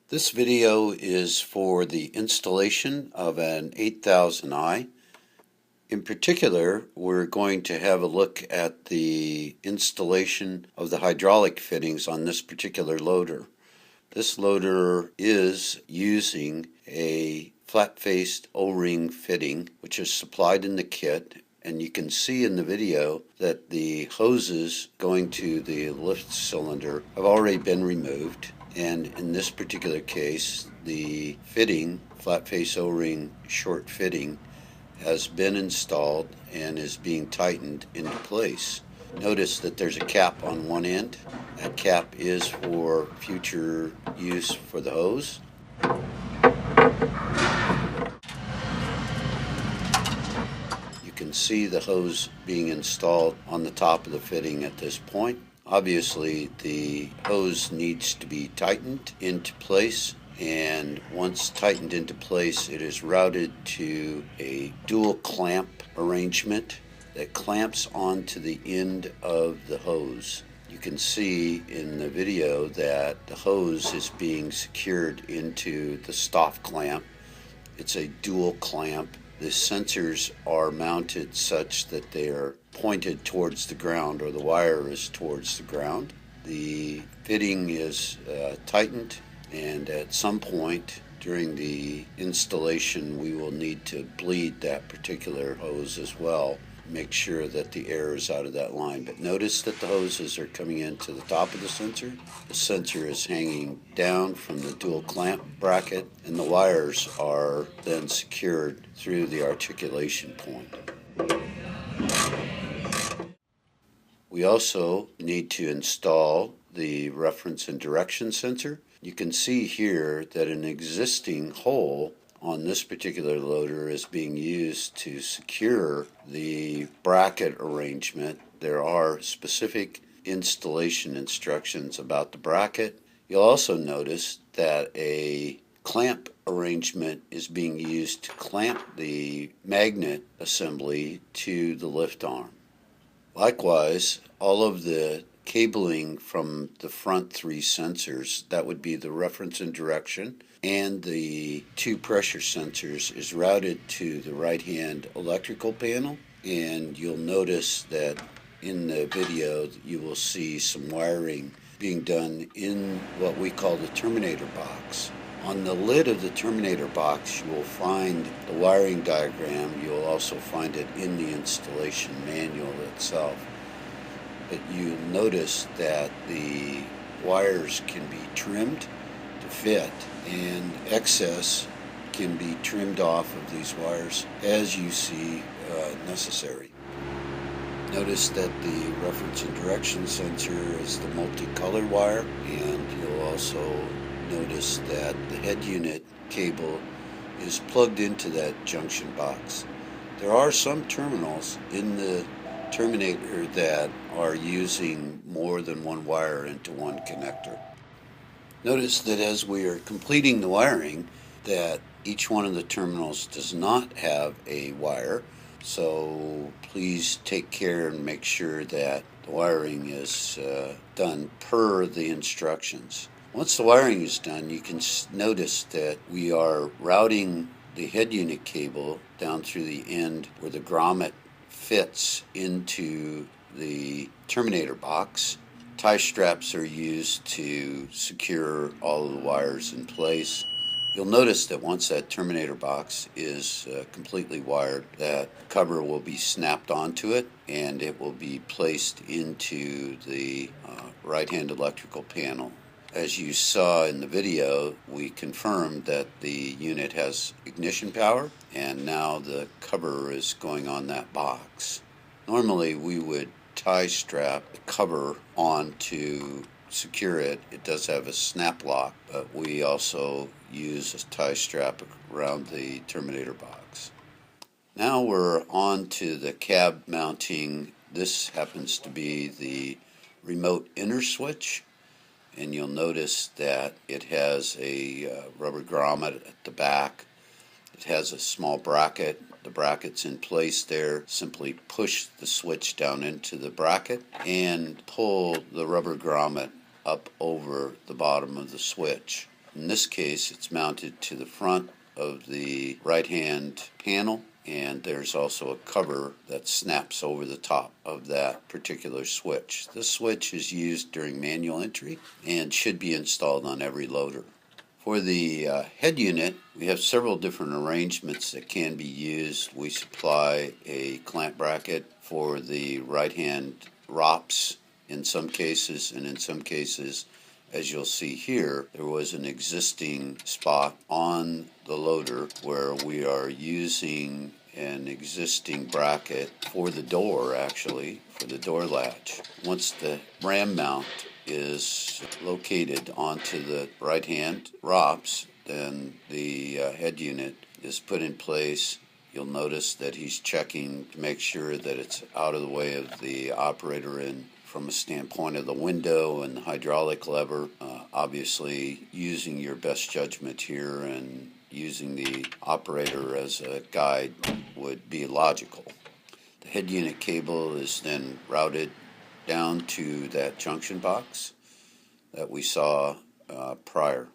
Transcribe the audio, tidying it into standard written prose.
This video is for the installation of an 8000i. In particular, we're going to have a look at the installation of the hydraulic fittings on this particular loader. This loader is using a flat-faced O-ring fitting, which is supplied in the kit, and you can see in the video that the hoses going to the lift cylinder have already been removed. And in this particular case, the fitting, flat face O-ring short fitting, has been installed and is being tightened into place. Notice that there's a cap on one end. That cap is for future use for the hose. You can see the hose being installed on the top of the fitting at this point. Obviously, the hose needs to be tightened into place, and once tightened into place, it is routed to a dual clamp arrangement that clamps onto the end of the hose. You can see in the video that the hose is being secured into the stop clamp. It's a dual clamp. The sensors are mounted such that they are pointed towards the ground, or the wire is towards the ground. The fitting is tightened, and at some point during the installation we will need to bleed that particular hose as well. Make sure that the air is out of that line. But notice that the hoses are coming into the top of the sensor. The sensor is hanging down from the dual clamp bracket, and the wires are then secured through the articulation point. We also need to install the reference and direction sensor. You can see here that an existing hole on this particular loader is being used to secure the bracket arrangement. There are specific installation instructions about the bracket. You'll also notice that a clamp arrangement is being used to clamp the magnet assembly to the lift arm. Likewise, all of the cabling from the front three sensors, that would be the reference and direction, and the two pressure sensors, is routed to the right-hand electrical panel. And you'll notice that in the video you will see some wiring being done in what we call the terminator box. On the lid of the terminator box you will find the wiring diagram. You'll also find it in the installation manual itself. But you notice that the wires can be trimmed to fit, and excess can be trimmed off of these wires as you see necessary. Notice that the reference and direction sensor is the multicolored wire, and you'll also notice that the head unit cable is plugged into that junction box. There are some terminals in the terminator that are using more than one wire into one connector. Notice that as we are completing the wiring, that each one of the terminals does not have a wire, so please take care and make sure that the wiring is done per the instructions. Once the wiring is done, you can notice that we are routing the head unit cable down through the end where the grommet fits into the terminator box. Tie straps are used to secure all of the wires in place. You'll notice that once that terminator box is completely wired, that cover will be snapped onto it and it will be placed into the right-hand electrical panel. As you saw in the video, we confirmed that the unit has ignition power, and now the cover is going on that box. Normally we would tie strap the cover on to secure it. It does have a snap lock, but we also use a tie strap around the terminator box. Now we're on to the cab mounting. This happens to be the remote enter switch, and you'll notice that it has a rubber grommet at the back. It has a small bracket. The bracket's in place there. Simply push the switch down into the bracket and pull the rubber grommet up over the bottom of the switch. In this case, it's mounted to the front of the right-hand panel, and there's also a cover that snaps over the top of that particular switch. This switch is used during manual entry and should be installed on every loader. For the head unit, we have several different arrangements that can be used. We supply a clamp bracket for the right-hand ROPS in some cases, and in some cases, as you'll see here, there was an existing spot on the loader where we are using an existing bracket for the door, actually, for the door latch. Once the ram mount is located onto the right-hand ROPS, then the head unit is put in place. You'll notice that he's checking to make sure that it's out of the way of the operator and from a standpoint of the window and the hydraulic lever. Obviously, using your best judgment here and using the operator as a guide would be logical. The head unit cable is then routed down to that junction box that we saw prior.